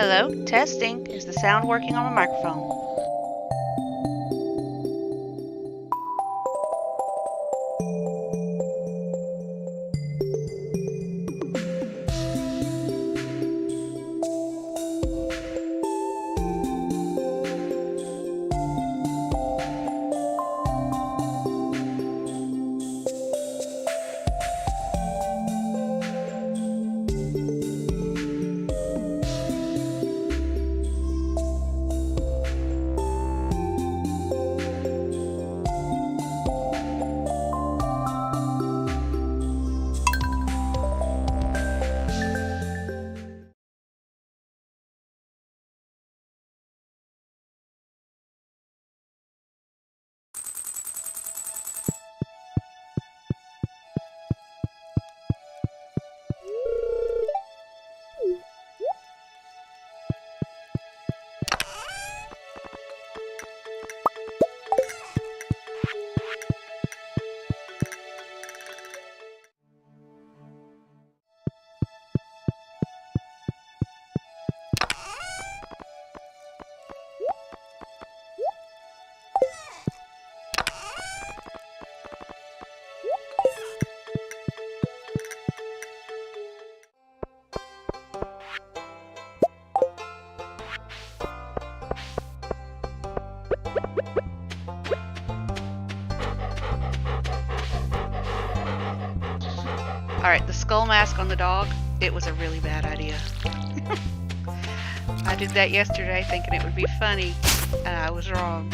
Hello, testing. Is the sound working on my microphone? Alright, the skull mask on the dog, it was a really bad idea. I did that yesterday thinking it would be funny, and I was wrong.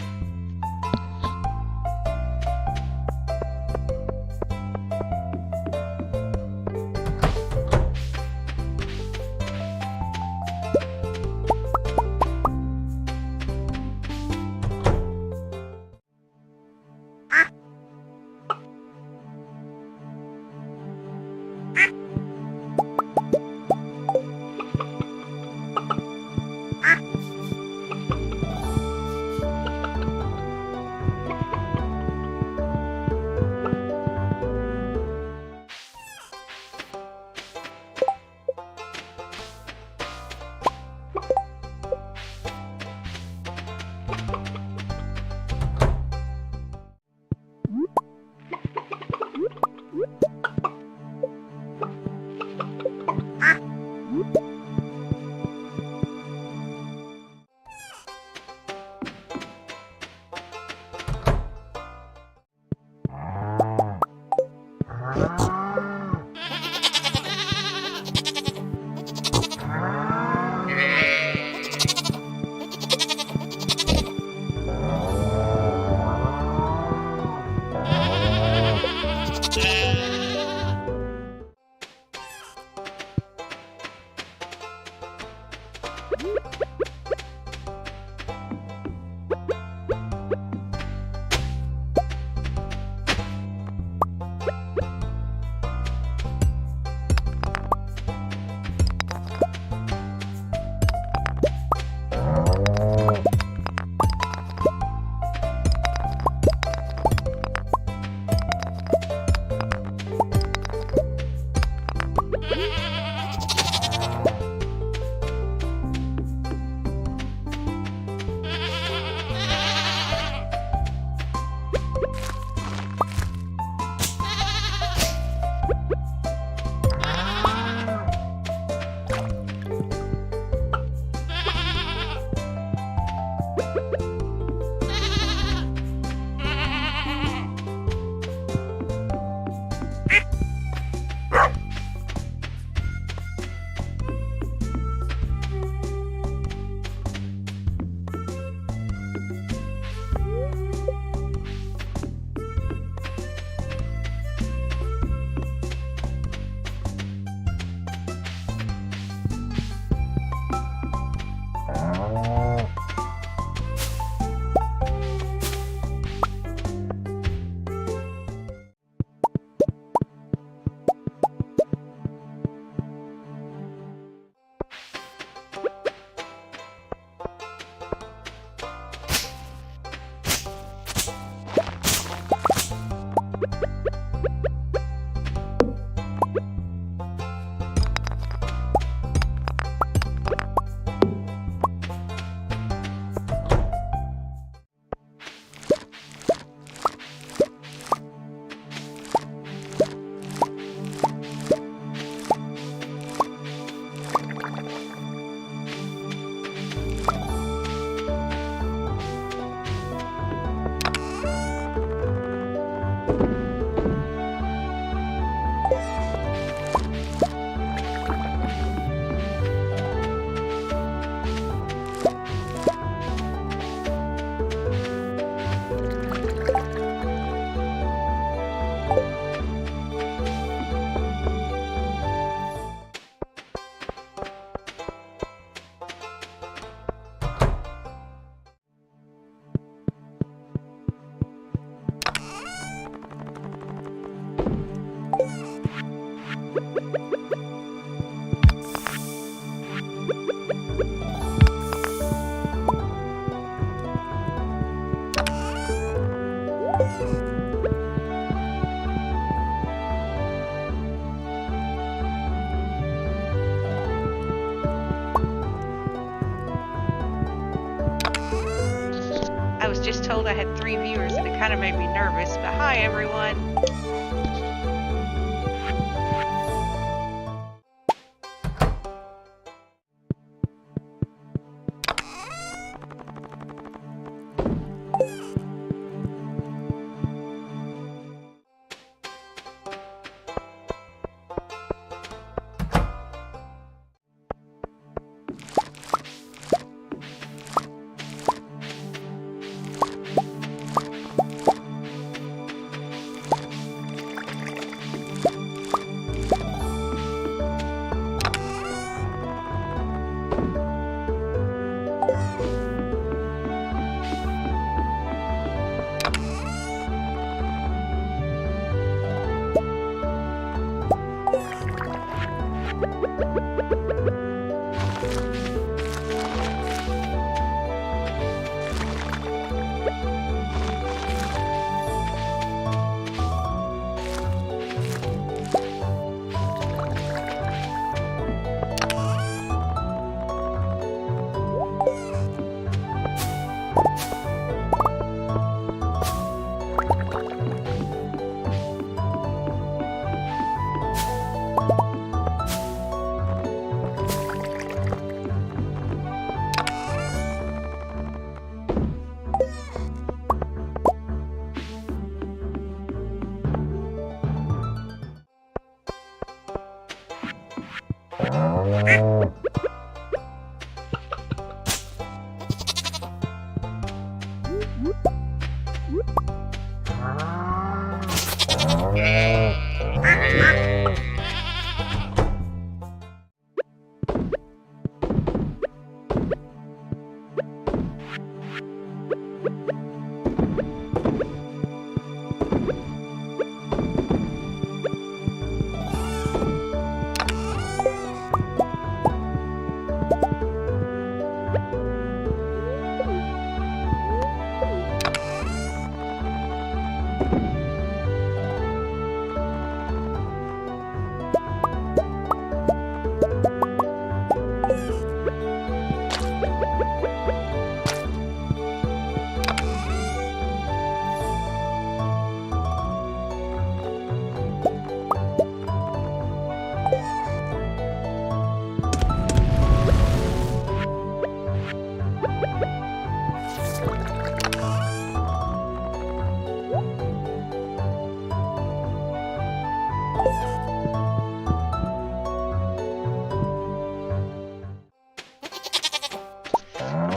I was just told I had 3 viewers and it kind of made me nervous, but hi everyone.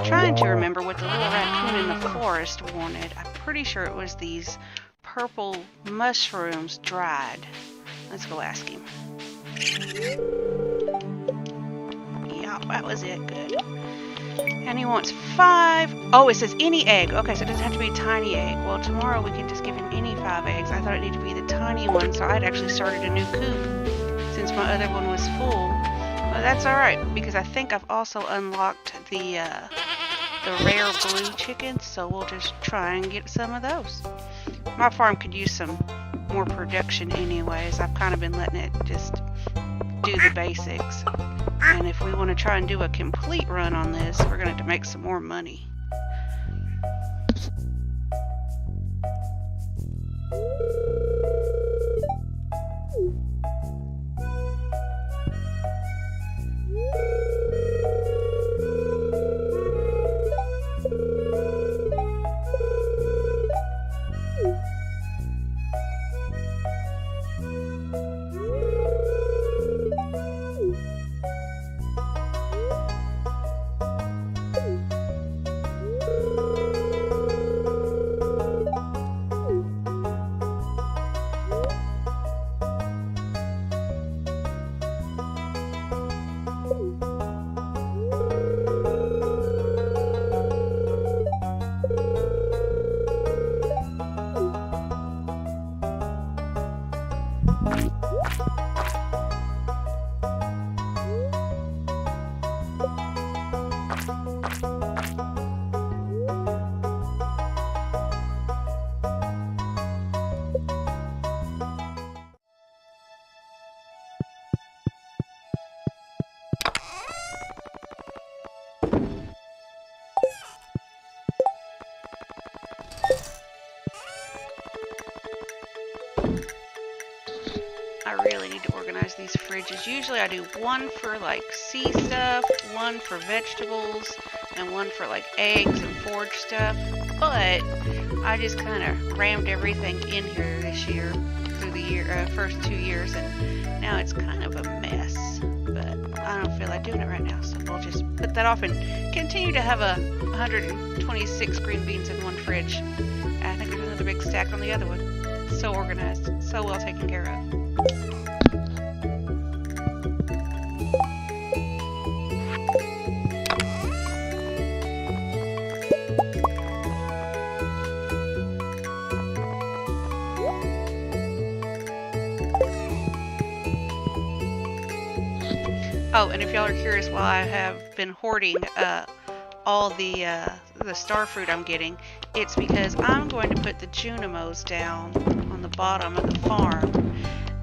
Trying to remember what the little raccoon in the forest wanted. I'm pretty sure it was these purple mushrooms dried. Let's go ask him. Yeah, that was it. Good. And he wants 5. Oh, it says any egg. Okay, so it doesn't have to be a tiny egg. Well, tomorrow we can just give him any 5 eggs. I thought it needed to be the tiny one, so I'd actually started a new coop since my other one was full. But that's alright, because I think I've also unlocked the rare blue chickens, so we'll just try and get some of those. My farm could use some more production anyways. I've kind of been letting it just do the basics. And if we want to try and do a complete run on this, we're going to have to make some more money. really need to organize these fridges. Usually I do one for like sea stuff, one for vegetables, and one for like eggs and forage stuff. But I just kind of rammed everything in here this year through the first 2 years, and now it's kind of a mess. But I don't feel like doing it right now, so we'll just put that off and continue to have a 126 green beans in one fridge. And I think there's another big stack on the other one. So organized, so well taken care of. Oh, and if y'all are curious why I have been hoarding all the star fruit I'm getting, it's because I'm going to put the Junimos down on the bottom of the farm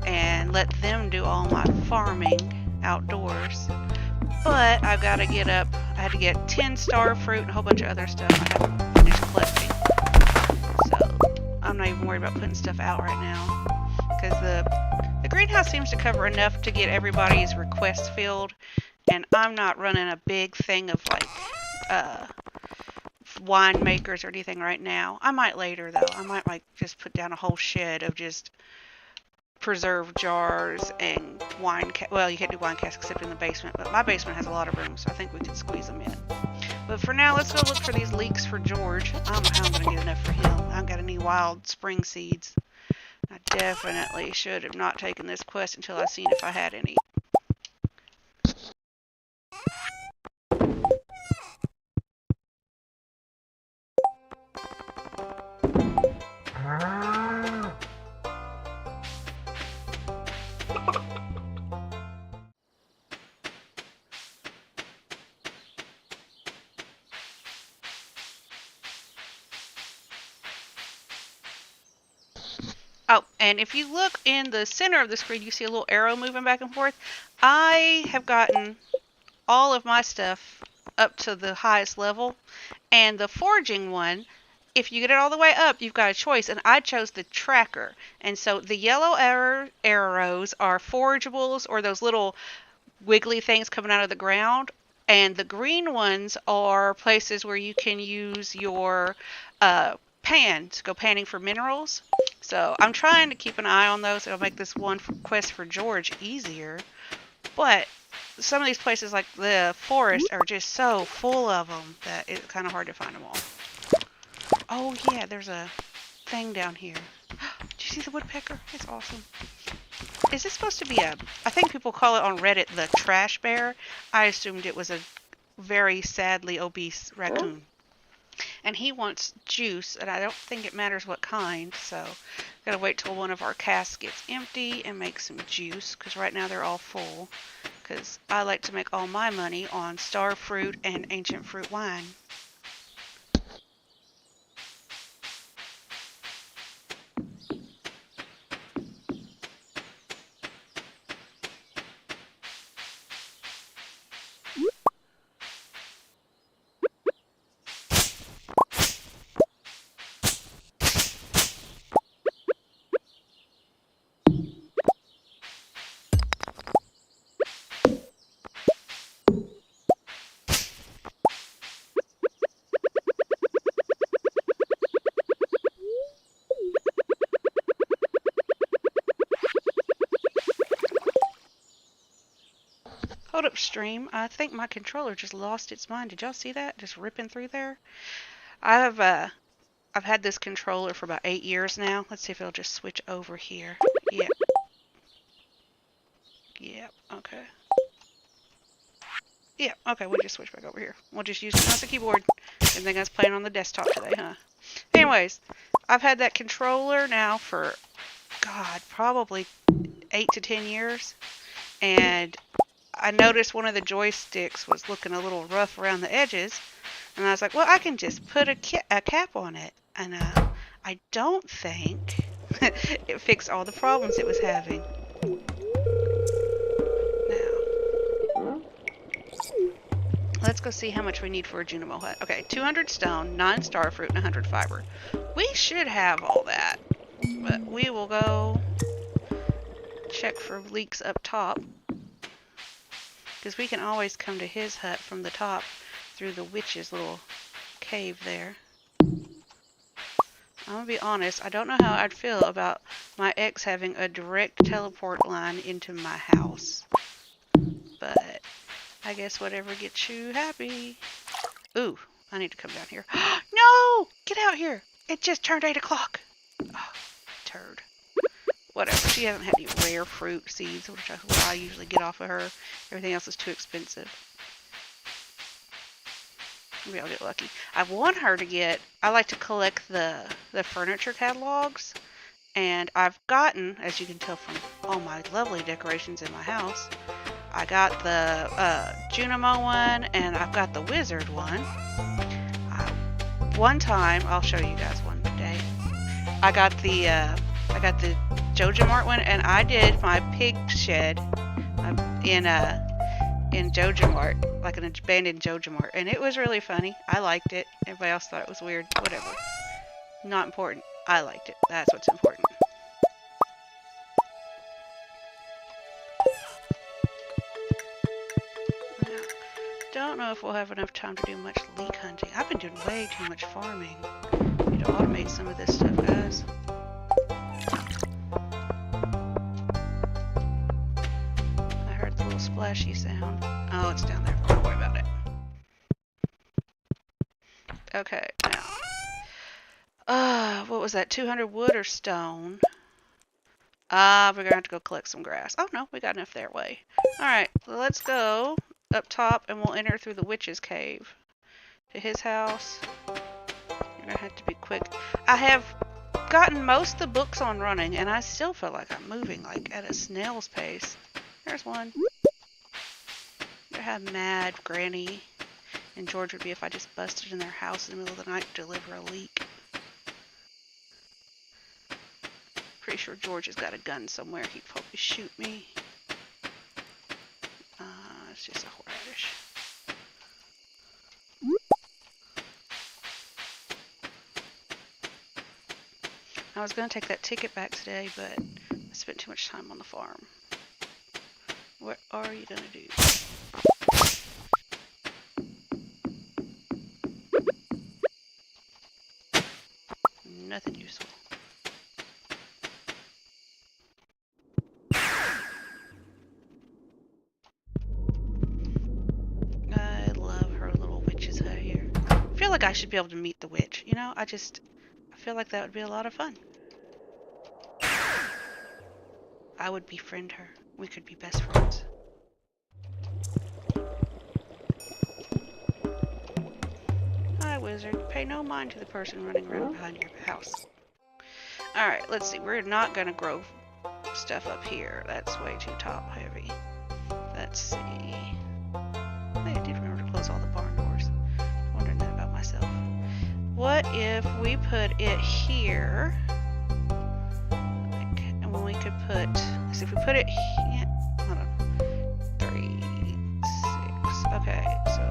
and let them do all my farming outdoors. But I've got to get up. I had to get 10 star fruit and a whole bunch of other stuff I haven't finished collecting. So I'm not even worried about putting stuff out right now, because the greenhouse seems to cover enough to get everybody's requests filled, and I'm not running a big thing of like wine makers or anything right now. I might later though. I might like just put down a whole shed of just preserve jars and wine well, you can't do wine casks except in the basement, but my basement has a lot of room, so I think we could squeeze them in. But for now, let's go look for these leeks for George. I don't know how I'm going to get enough for him. I haven't got any wild spring seeds. I definitely should have not taken this quest until I seen if I had any. Oh, and if you look in the center of the screen, you see a little arrow moving back and forth. I have gotten all of my stuff up to the highest level, and the foraging one, if you get it all the way up, you've got a choice, and I chose the tracker. And so the yellow arrows are forageables, or those little wiggly things coming out of the ground, and the green ones are places where you can use your pan to go panning for minerals. So I'm trying to keep an eye on those. It'll make this one quest for George easier. But some of these places, like the forest, are just so full of them that it's kind of hard to find them all. Oh yeah, there's a thing down here. Did you see the woodpecker? It's awesome. Is this supposed to be I think people call it on Reddit the trash bear. I assumed it was a very sadly obese raccoon. And he wants juice, and I don't think it matters what kind, so gotta wait till one of our casks gets empty and make some juice, because right now they're all full, because I like to make all my money on star fruit and ancient fruit wine. Hold up, stream. I think my controller just lost its mind. Did y'all see that? Just ripping through there? I've had this controller for about 8 years now. Let's see if it'll just switch over here. Yep. Yep, okay. Yep, okay, we'll just switch back over here. We'll just use it as a keyboard. Didn't think I was playing on the desktop today, huh? Anyways, I've had that controller now for, God, probably 8 to 10 years. And I noticed one of the joysticks was looking a little rough around the edges, and I was like, well, I can just put a cap on it, and I don't think it fixed all the problems it was having. Now, let's go see how much we need for a Junimo hut. Okay, 200 stone, 9 star fruit, and 100 fiber. We should have all that, but we will go check for leaks up top. Because we can always come to his hut from the top through the witch's little cave there. I'm gonna be honest, I don't know how I'd feel about my ex having a direct teleport line into my house. But I guess whatever gets you happy. Ooh, I need to come down here. No! Get out here! It just turned 8 o'clock. Oh, turd. Whatever. She hasn't had any rare fruit seeds, which is what I usually get off of her. Everything else is too expensive. Maybe I'll get lucky. I want her to get... I like to collect the furniture catalogs. And I've gotten, as you can tell from all my lovely decorations in my house, I got the Junimo one, and I've got the Wizard one. One time, I'll show you guys one day. I got the Joja Mart one, and I did my pig shed in Joja Mart, like an abandoned Joja Mart, and it was really funny. I liked it. Everybody else thought it was weird. Whatever. Not important. I liked it. That's what's important. Don't know if we'll have enough time to do much leek hunting. I've been doing way too much farming. Need to automate some of this stuff, guys. I heard the little splashy sound. Oh, it's down there. Don't worry about it. Okay, now. What was that? 200 wood or stone? We're gonna have to go collect some grass. Oh no, we got enough their way. Alright, well, let's go up top and we'll enter through the witch's cave to his house. You're gonna have to be quick. I have gotten most of the books on running and I still feel like I'm moving like at a snail's pace. There's one. Wonder how mad Granny and George would be if I just busted in their house in the middle of the night to deliver a leak. Pretty sure George has got a gun somewhere. He'd probably shoot me. It's just a horradish. I was going to take that ticket back today, but I spent too much time on the farm. What are you going to do? Nothing useful. I love her little witch's hut here. I feel like I should be able to meet the witch. You know, I feel like that would be a lot of fun. I would befriend her. We could be best friends. Hi, wizard. Pay no mind to the person running around behind your house. Alright, let's see. We're not going to grow stuff up here. That's way too top heavy. Let's see. I did remember to close all the barn doors. Wondering that about myself. What if we put it here? Like, and when we could put... Let's see, if we put it here... Hold on. 3, 6... Okay, so...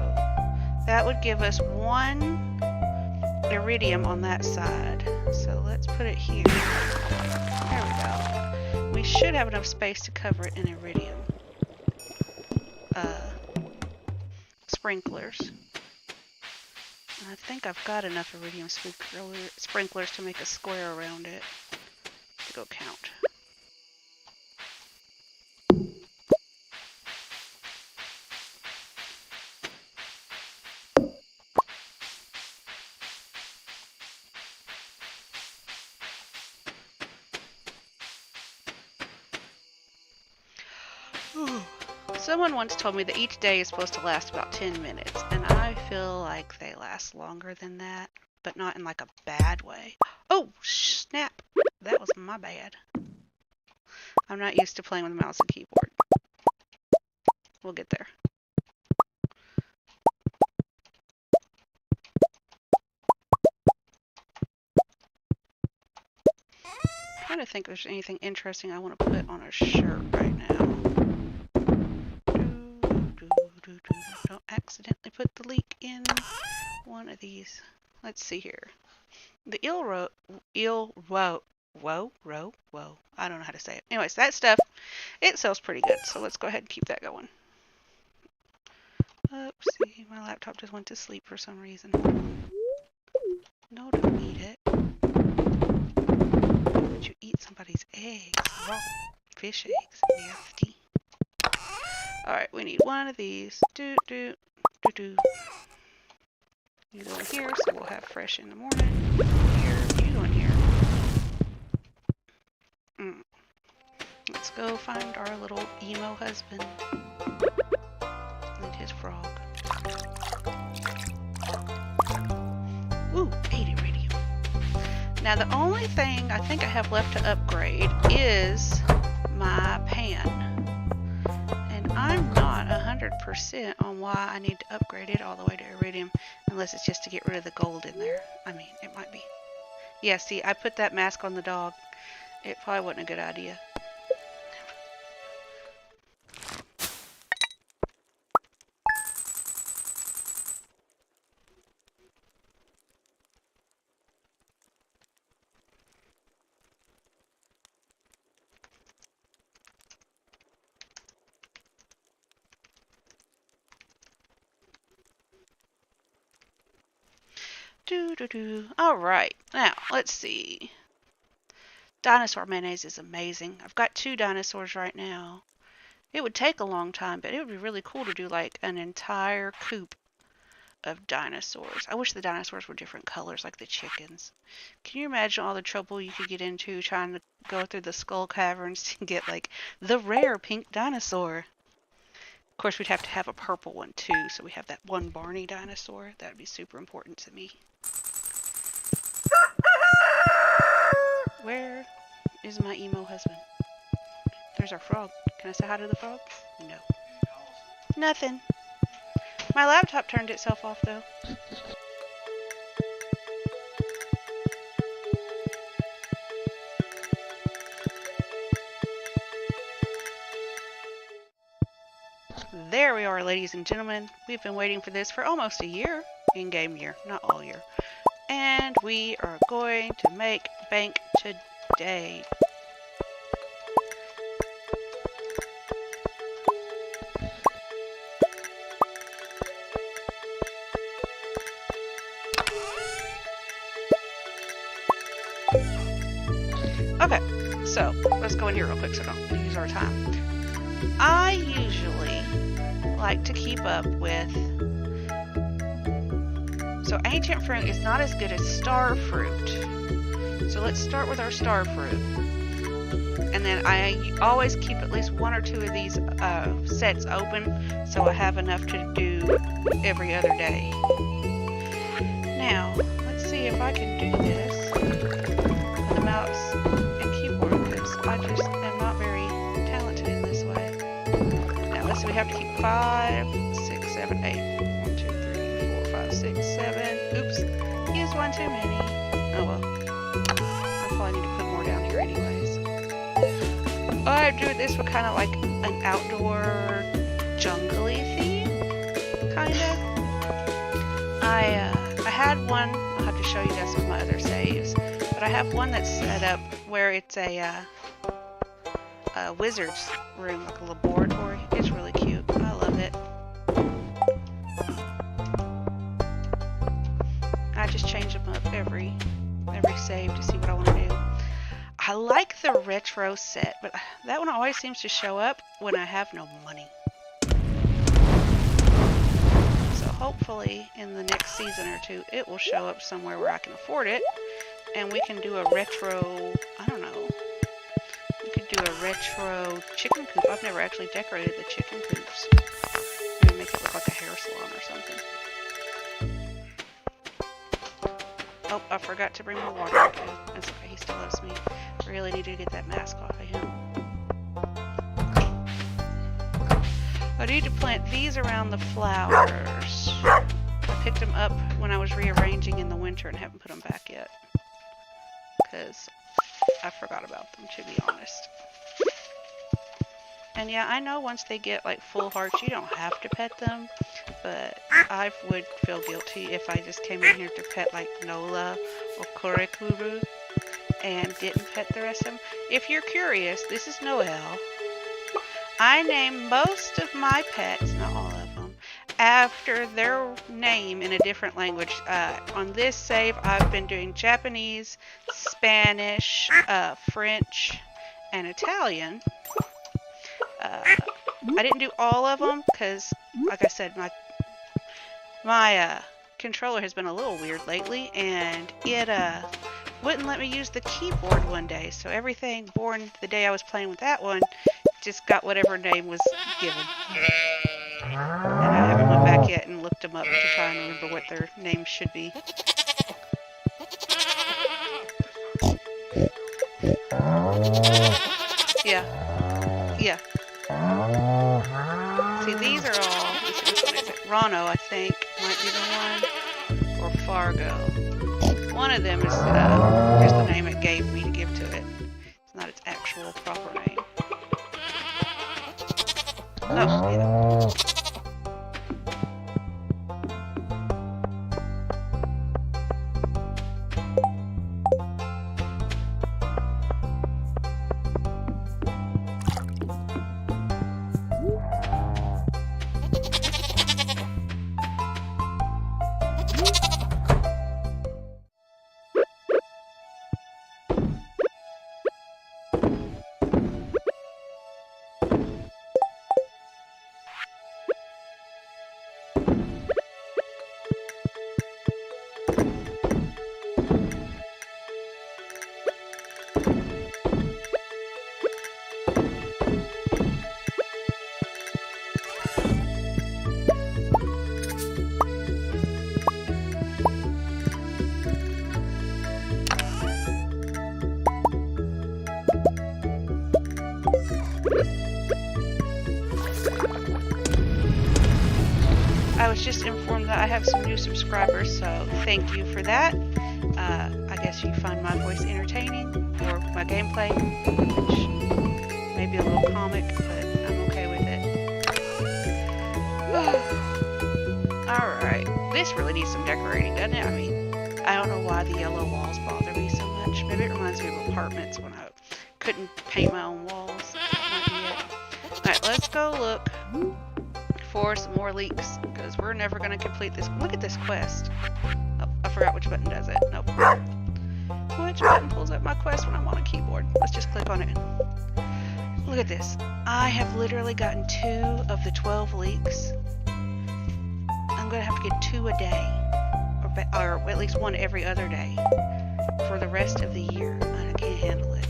That would give us 1 iridium on that side. So let's put it here. There we go. We should have enough space to cover it in iridium. Sprinklers. And I think I've got enough iridium sprinklers to make a square around it. To go count. Someone once told me that each day is supposed to last about 10 minutes, and I feel like they last longer than that, but not in like a bad way. Oh, snap! That was my bad. I'm not used to playing with a mouse and keyboard. We'll get there. I'm trying to think if there's anything interesting I want to put on a shirt right now. Don't accidentally put the leek in one of these. Let's see here. The Whoa, row, whoa. I don't know how to say it. Anyways, that stuff, it sells pretty good. So let's go ahead and keep that going. Oopsie, my laptop just went to sleep for some reason. No, don't eat it. Would you eat somebody's eggs? Raw fish eggs. Nasty. Alright, we need one of these. You go in here, so we'll have fresh in the morning. Here, you go in here. Let's go find our little emo husband. And his frog. Ooh, 80 radium. Now the only thing I think I have left to upgrade is my pan. And I'm not 100% on why I need to upgrade it all the way to iridium, unless it's just to get rid of the gold in there. I mean, it might be. Yeah, see, I put that mask on the dog. It probably wasn't a good idea. Alright, now, let's see. Dinosaur mayonnaise is amazing. I've got 2 dinosaurs right now. It would take a long time, but it would be really cool to do like an entire coop of dinosaurs. I wish the dinosaurs were different colors like the chickens. Can you imagine all the trouble you could get into trying to go through the skull caverns to get like the rare pink dinosaur? Of course, we'd have to have a purple one too, so we have that one Barney dinosaur. That would be super important to me. Where is my emo husband? There's our frog. Can I say hi to the frog? No. Nothing. My laptop turned itself off though. There we are, ladies and gentlemen. We've been waiting for this for almost a year. In-game year, not all year. And we are going to make bank today. Okay, so let's go in here real quick so don't use our time. I usually like to keep up with... So ancient fruit is not as good as star fruit. So let's start with our star fruit. And then I always keep at least 1 or 2 of these sets open so I have enough to do every other day. Now, let's see if I can do this with a mouse and keyboard because I just am not very talented in this way. Now, let's see, we have to keep 5, 6, 7, 8. 1, 2, 3, 4, 5, 6, 7. Oops, used 1 too many. Oh well. I probably need to put more down here anyways. I do this for kind of like an outdoor jungly theme, kind of. I had one, I'll have to show you guys some of my other saves, but I have one that's set up where it's a wizard's room, like a laboratory. It's really cute. I love it. I just change them up every save to see what I want to do. I like the retro set, but that one always seems to show up when I have no money. So hopefully in the next season or 2, it will show up somewhere where I can afford it, and we can do a retro, I don't know, we could do a retro chicken coop. I've never actually decorated the chicken coops. Maybe make it look like a hair salon or something. Oh, I forgot to bring my water. Okay, that's okay, he still loves me. Really need to get that mask off of him. I need to plant these around the flowers. I picked them up when I was rearranging in the winter and haven't put them back yet. Because I forgot about them, to be honest. And yeah, I know once they get like full hearts, you don't have to pet them. But I would feel guilty if I just came in here to pet like Nola or Korekuru. and didn't pet the rest of them. If you're curious, this is Noelle. I named most of my pets, not all of them, after their name in a different language. On this save, I've been doing Japanese, Spanish, French, and Italian. I didn't do all of them because, like I said, my controller has been a little weird lately, and it wouldn't let me use the keyboard one day. So everything born the day I was playing with that one just got whatever name was given. And I haven't went back yet and looked them up to try and remember what their names should be. Yeah. Yeah. See, these are all, which one is it? Rono, I think, might be the one, or Fargo. One of them is just the name it gave me to give to it. It's not its actual proper name. Oh, yeah. I was just informed that I have some new subscribers, so thank you for that. I guess you find my voice entertaining, or my gameplay, which may be a little comic, but I'm okay with it. Alright, this really needs some decorating, doesn't it? I mean, I don't know why the yellow walls bother me so much. Maybe it reminds me of apartments when I couldn't paint my own walls. That might be it. Alright, let's go look for some more leaks, because we're never going to complete this. Look at this quest. Oh, I forgot which button does it. Nope. Which button pulls up my quest when I'm on a keyboard? Let's just click on it. Look at this. I have literally gotten 2 of the 12 leaks. I'm going to have to get 2 a day, or at least 1 every other day for the rest of the year, and I can't handle it.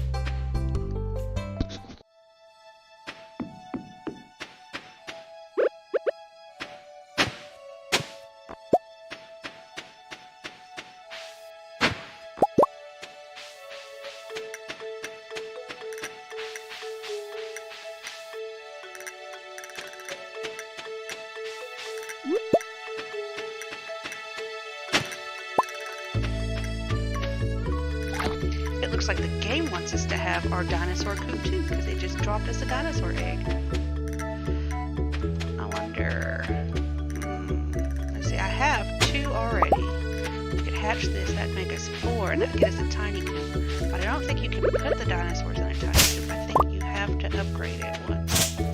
Looks like the game wants us to have our dinosaur coop too, because they just dropped us a dinosaur egg. I wonder... let's see, I have 2 already. We could hatch this, that'd make us 4, and that'd get us a tiny coop. But I don't think you can put the dinosaurs in a tiny coop. I think you have to upgrade it once. Wow.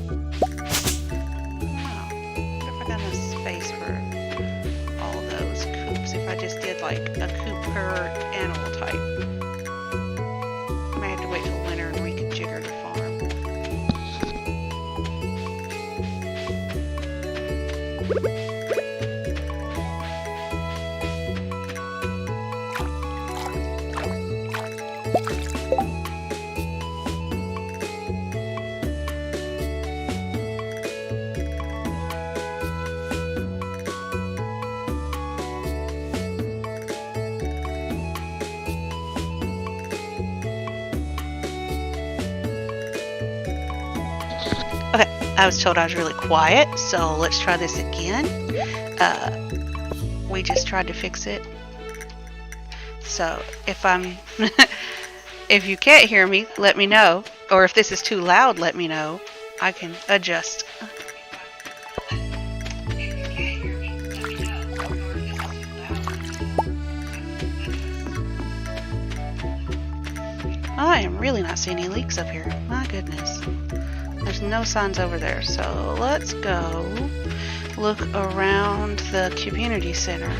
I wonder if I got enough space for all those coops. If I just did like a coop per animal type. Wait till winter and reconfigure the farm. I was told I was really quiet, so let's try this again. We just tried to fix it. So if I'm, if you can't hear me, let me know. Or if this is too loud, let me know. I can adjust. I am really not seeing any leaks up here. My goodness. There's no signs over there. So let's go look around the community center.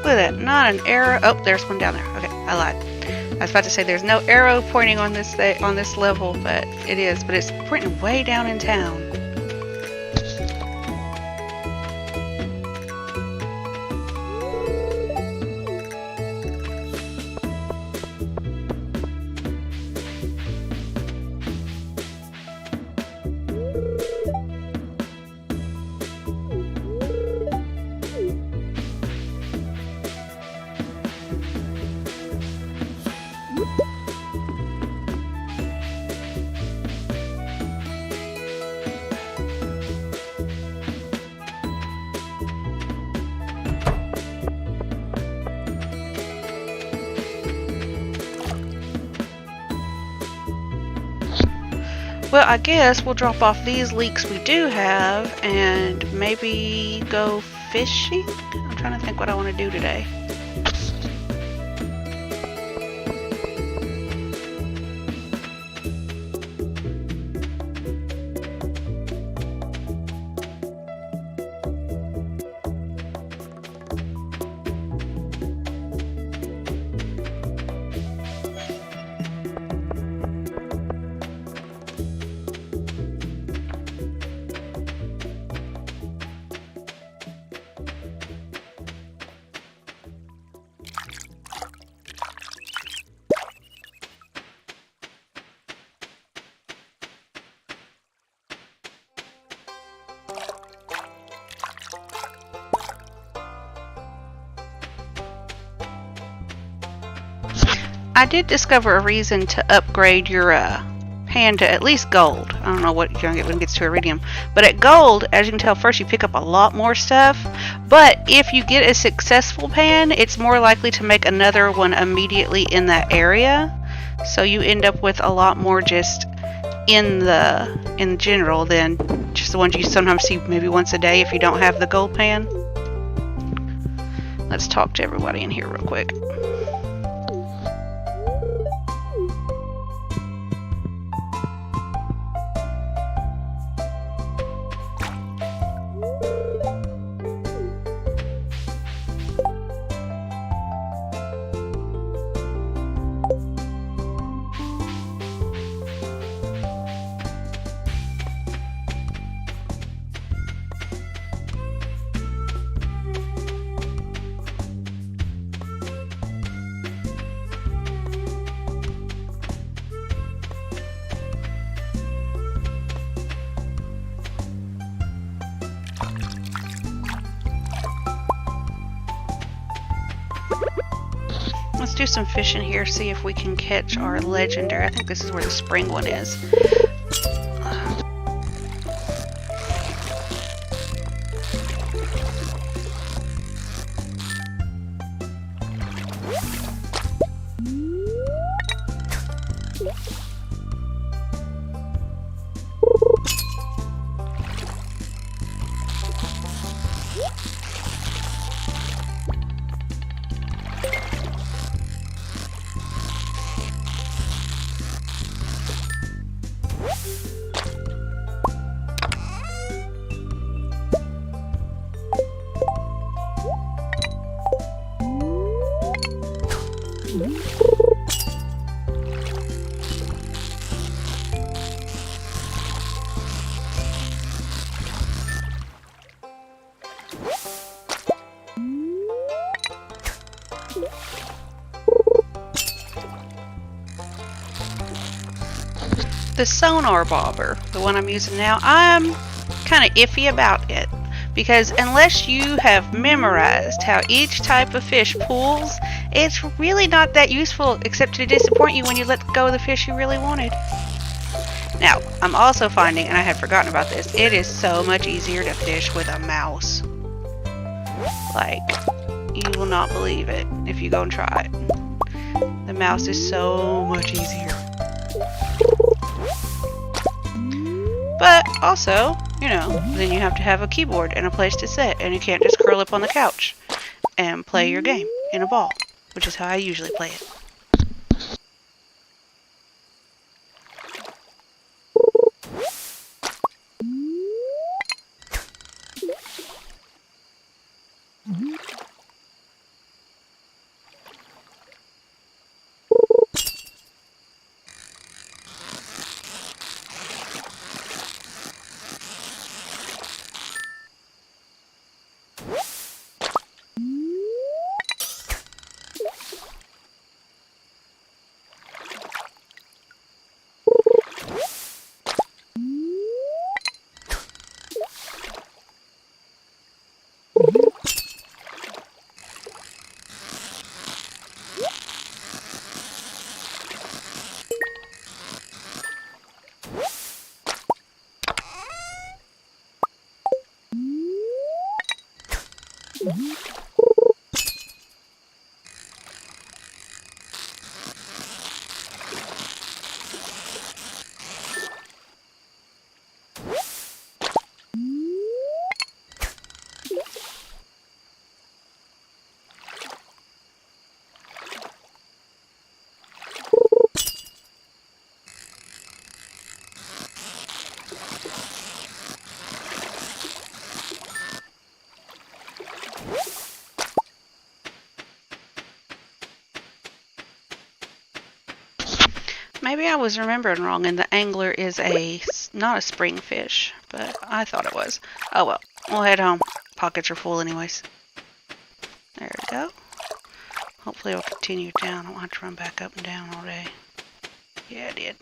Look at that, not an arrow. Oh, there's one down there. Okay, I lied. I was about to say there's no arrow pointing on this level, but it is. But it's pointing way down in town. Well, I guess we'll drop off these leeks we do have and maybe go fishing? I'm trying to think what I want to do today. I did discover a reason to upgrade your pan to at least gold. I don't know what you're going to get when it gets to iridium. But at gold, as you can tell, first you pick up a lot more stuff. But if you get a successful pan, it's more likely to make another one immediately in that area. So you end up with a lot more just in general than just the ones you sometimes see maybe once a day if you don't have the gold pan. Let's talk to everybody in here real quick. Let's do some fishing here, see if we can catch our legendary. I think this is where the spring one is. The sonar bobber, the one I'm using now, I'm kind of iffy about it Because unless you have memorized how each type of fish pulls, it's really not that useful except to disappoint you when you let go of the fish you really wanted. Now, I'm also finding, and I had forgotten about this, it is so much easier to fish with a mouse. Like, you will not believe it if you go and try it. The mouse is so much easier. But also, you know, then you have to have a keyboard and a place to sit, and you can't just curl up on the couch and play your game in a ball, which is how I usually play it. Maybe I was remembering wrong and the angler is not a spring fish, but I thought it was. Oh well, we'll head home. Pockets are full anyways. There we go. Hopefully it'll continue down. I won't have to run back up and down all day. Yeah, it did.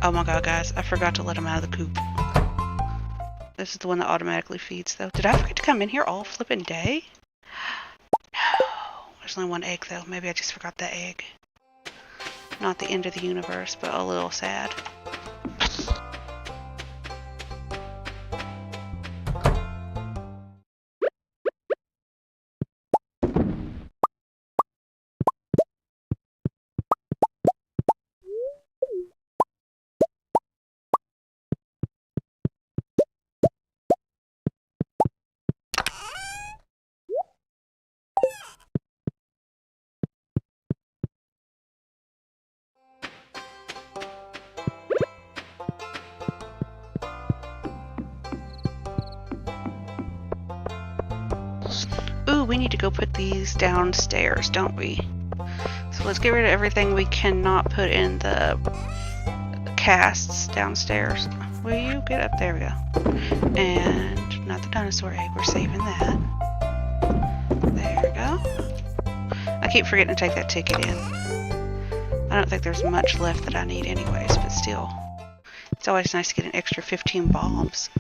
Oh my god, guys, I forgot to let him out of the coop. This is the one that automatically feeds, though. Did I forget to come in here all flippin' day? No. There's only one egg, though. Maybe I just forgot that egg. Not the end of the universe, but a little sad. we need to go put these downstairs, don't we? So let's get rid of everything we cannot put in the casts downstairs. Will you get up? There we go. And not the dinosaur egg. We're saving that. There we go. I keep forgetting to take that ticket in. I don't think there's much left that I need anyways, but still. It's always nice to get an extra 15 bombs.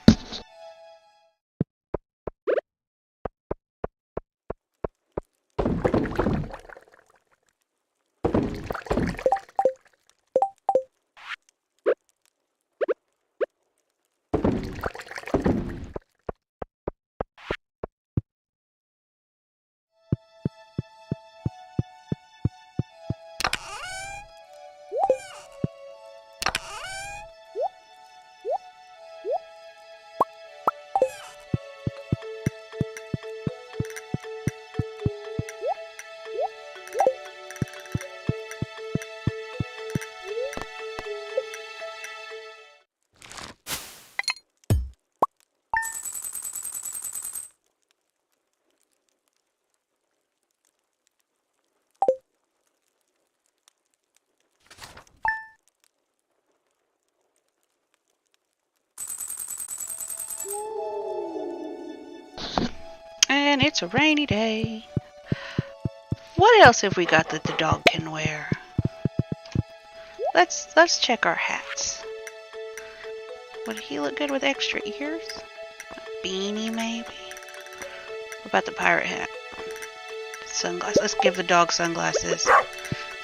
And it's a rainy day. What else have we got that the dog can wear? Let's check our hats. Would he look good with extra ears? A beanie maybe? What about the pirate hat? Sunglasses. Let's give the dog sunglasses.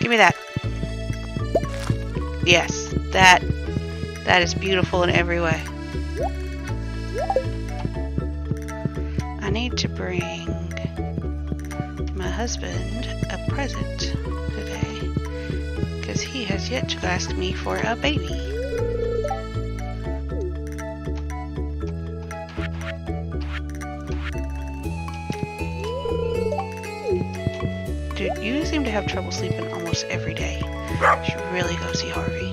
Give me that. Yes, that is beautiful in every way. I need to bring my husband a present today because he has yet to ask me for a baby. Dude, you seem to have trouble sleeping almost every day. You should really go see Harvey.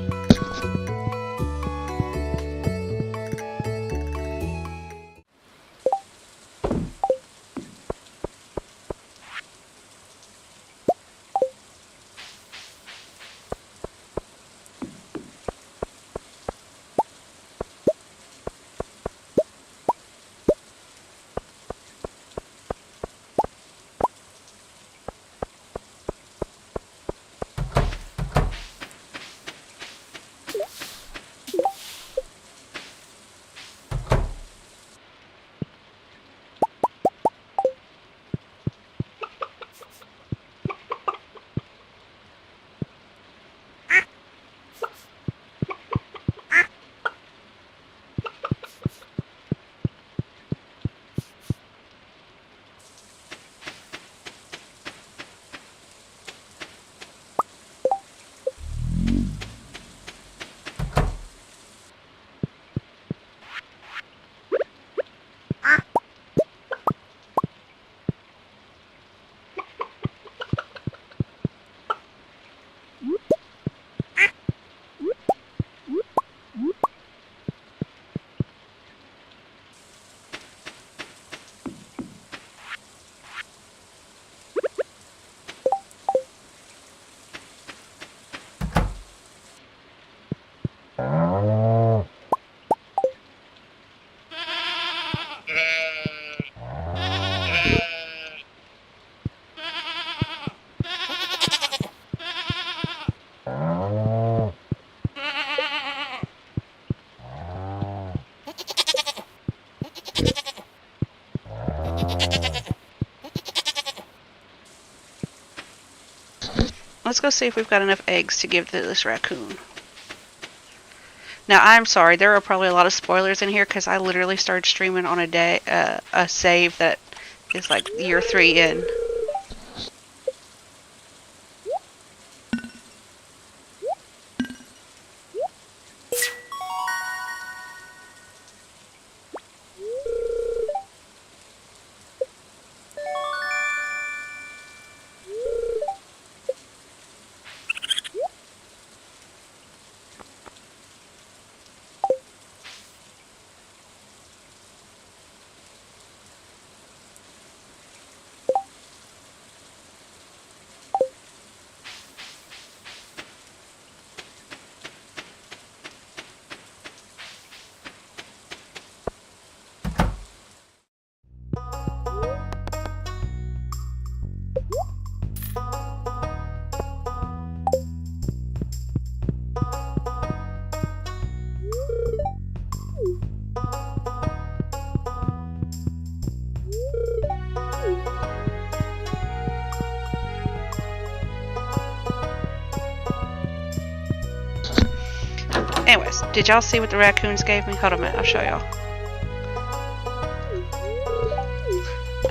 Let's go see if we've got enough eggs to give to this raccoon. Now, I'm sorry, there are probably a lot of spoilers in here because I literally started streaming on a save that is like year 3 in. Anyways, did y'all see what the raccoons gave me? Hold on a minute, I'll show y'all.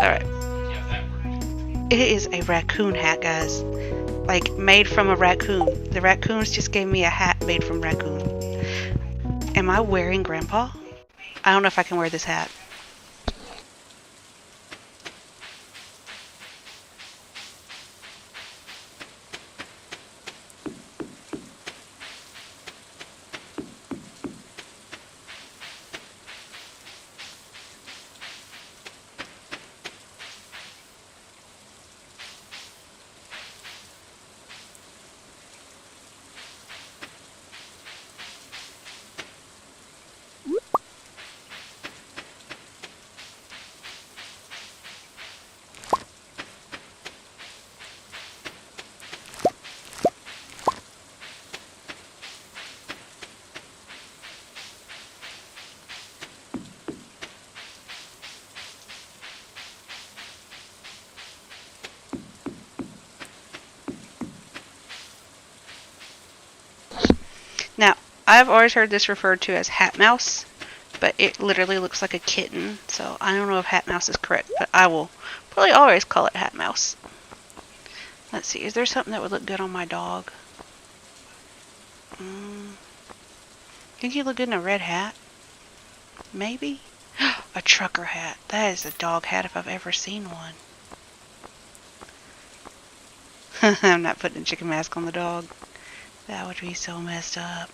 Alright. It is a raccoon hat, guys. Like, made from a raccoon. The raccoons just gave me a hat made from raccoon. Am I wearing Grandpa? I don't know if I can wear this hat. Now, I've always heard this referred to as Hat Mouse, but it literally looks like a kitten, so I don't know if Hat Mouse is correct, but I will probably always call it Hat Mouse. Let's see, is there something that would look good on my dog? Think he'd look good in a red hat? Maybe? A trucker hat. That is a dog hat if I've ever seen one. I'm not putting a chicken mask on the dog. That would be so messed up.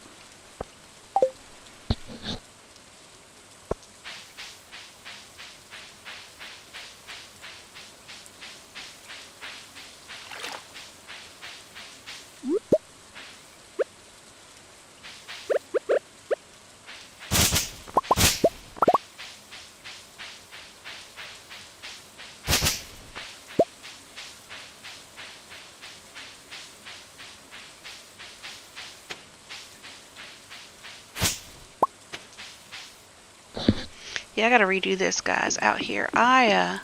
Yeah, I gotta redo this, guys, out here. I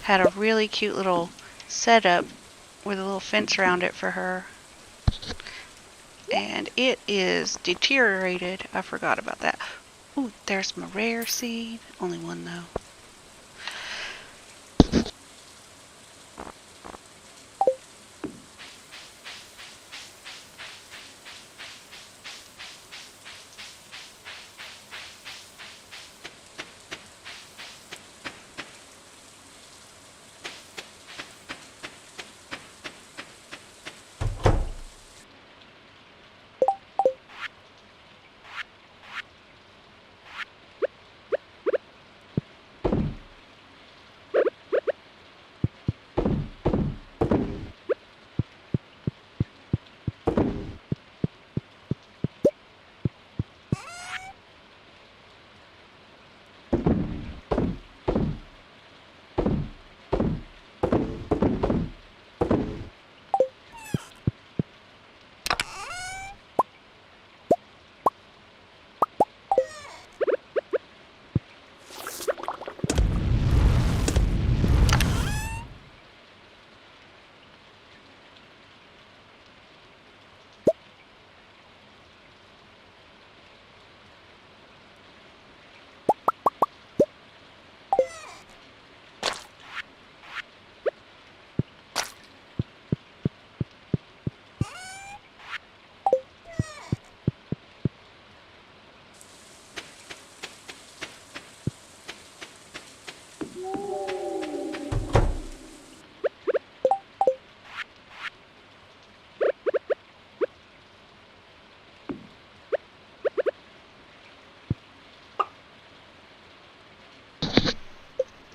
had a really cute little setup with a little fence around it for her. And it is deteriorated. I forgot about that. Ooh, there's my rare seed. Only one, though.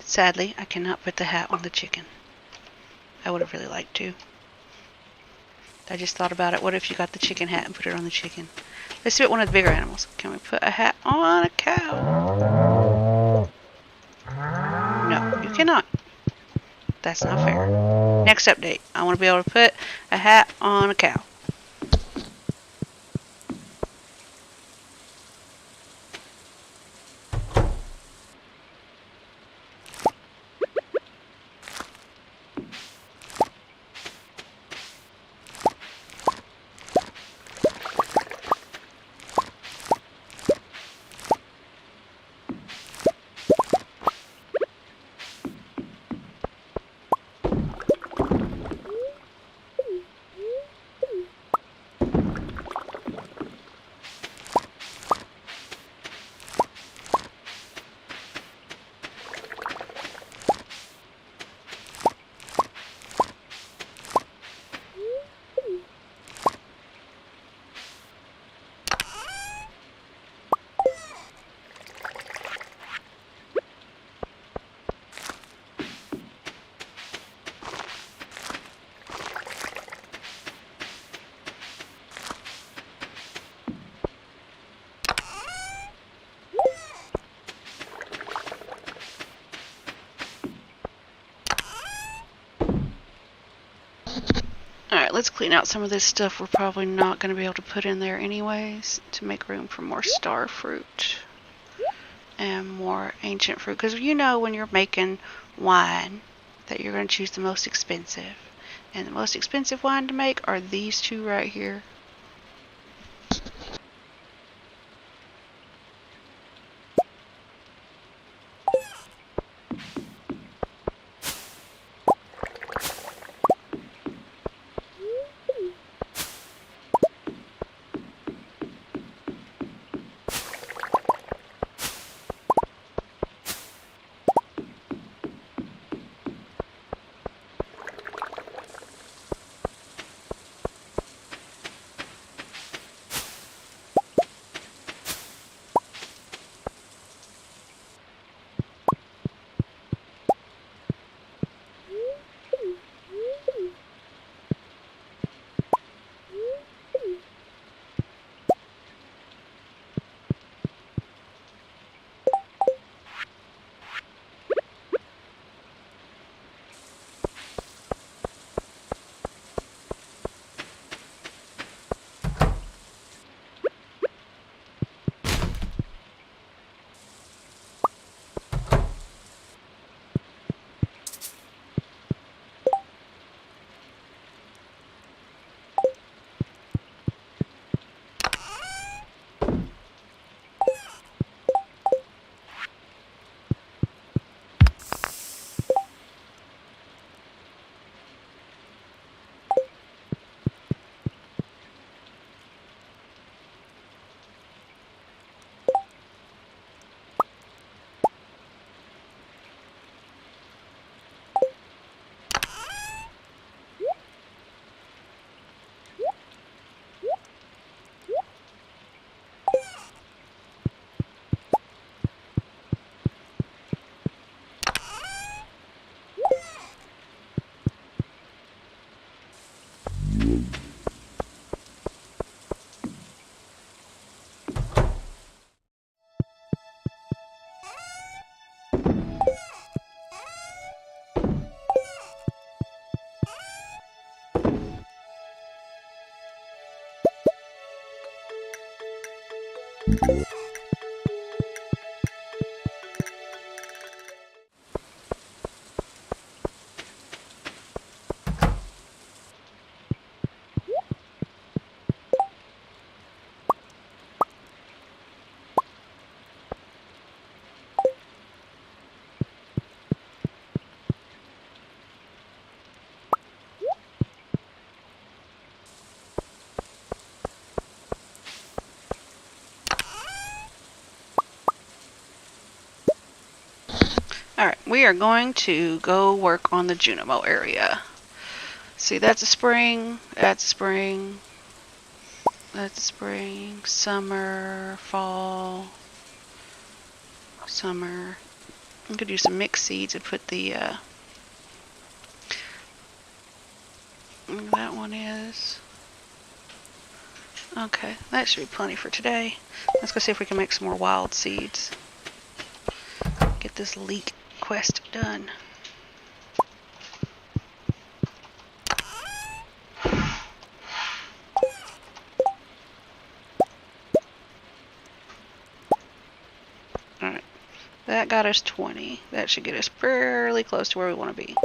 Sadly, I cannot put the hat on the chicken. I would have really liked to. I just thought about it. What if you got the chicken hat and put it on the chicken? Let's do it one of the bigger animals. Can we put a hat on a cow? No, you cannot. That's not fair. Next update. I want to be able to put a hat on a cow. Alright, let's clean out some of this stuff we're probably not going to be able to put in there anyways to make room for more star fruit and more ancient fruit. Because you know when you're making wine that you're going to choose the most expensive. And the most expensive wine to make are these two right here. Alright, we are going to go work on the Junimo area. See, that's a spring, that's spring, that's spring, summer, fall, summer. I'm going to do some mixed seeds and put the, that one is. Okay, that should be plenty for today. Let's go see if we can make some more wild seeds. Get this leek quest done. That got us 20. That should get us fairly close to where we want to be.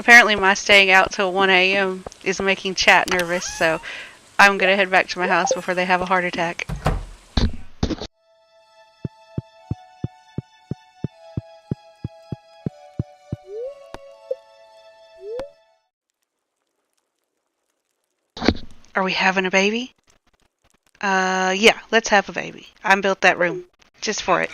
Apparently my staying out till 1 a.m. is making chat nervous, so I'm gonna head back to my house before they have a heart attack. Are we having a baby? Yeah, let's have a baby. I built that room just for it.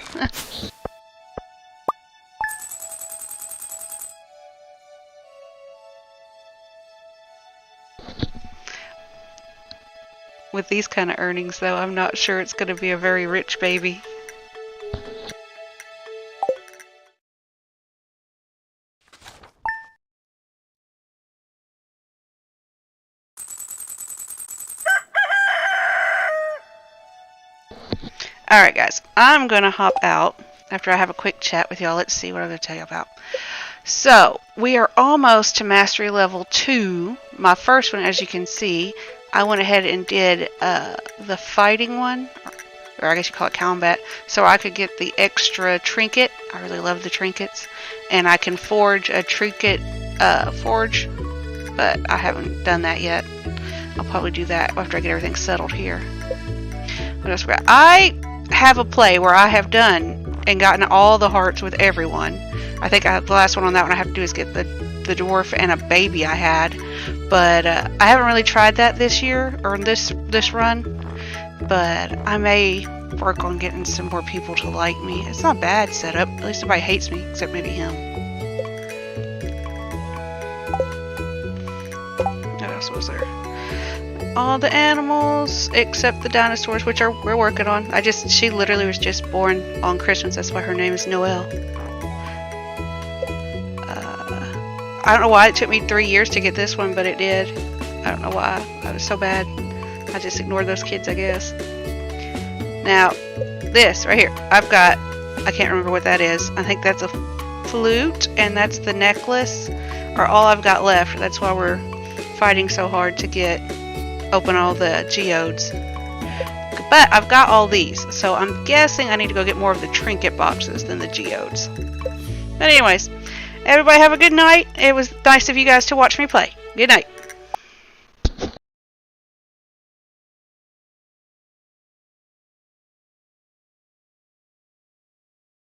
With these kind of earnings, though, I'm not sure it's going to be a very rich baby. Alright guys, I'm gonna hop out after I have a quick chat with y'all. Let's see what I'm gonna tell you about. So, we are almost to mastery level 2. My first one, as you can see, I went ahead and did the fighting one, or I guess you call it combat, so I could get the extra trinket. I really love the trinkets. And I can forge a trinket forge, but I haven't done that yet. I'll probably do that after I get everything settled here. What else we got? I have a play where I have done and gotten all the hearts with everyone. I think the last one on that one I have to do is get the dwarf and a baby I had. But I haven't really tried that this year, or this run. But I may work on getting some more people to like me. It's not a bad setup. At least nobody hates me, except maybe him. What else was there? All the animals except the dinosaurs, which we're working on. She literally was just born on Christmas. That's why her name is Noelle. I don't know why it took me 3 years to get this one, but it did. I don't know why. I was so bad. I just ignored those kids, I guess. Now, this right here. I can't remember what that is. I think that's a flute, and that's the necklace, are all I've got left. That's why we're fighting so hard to open all the geodes. But I've got all these, so I'm guessing I need to go get more of the trinket boxes than the geodes. But anyways, everybody have a good night. It was nice of you guys to watch me play. Good night.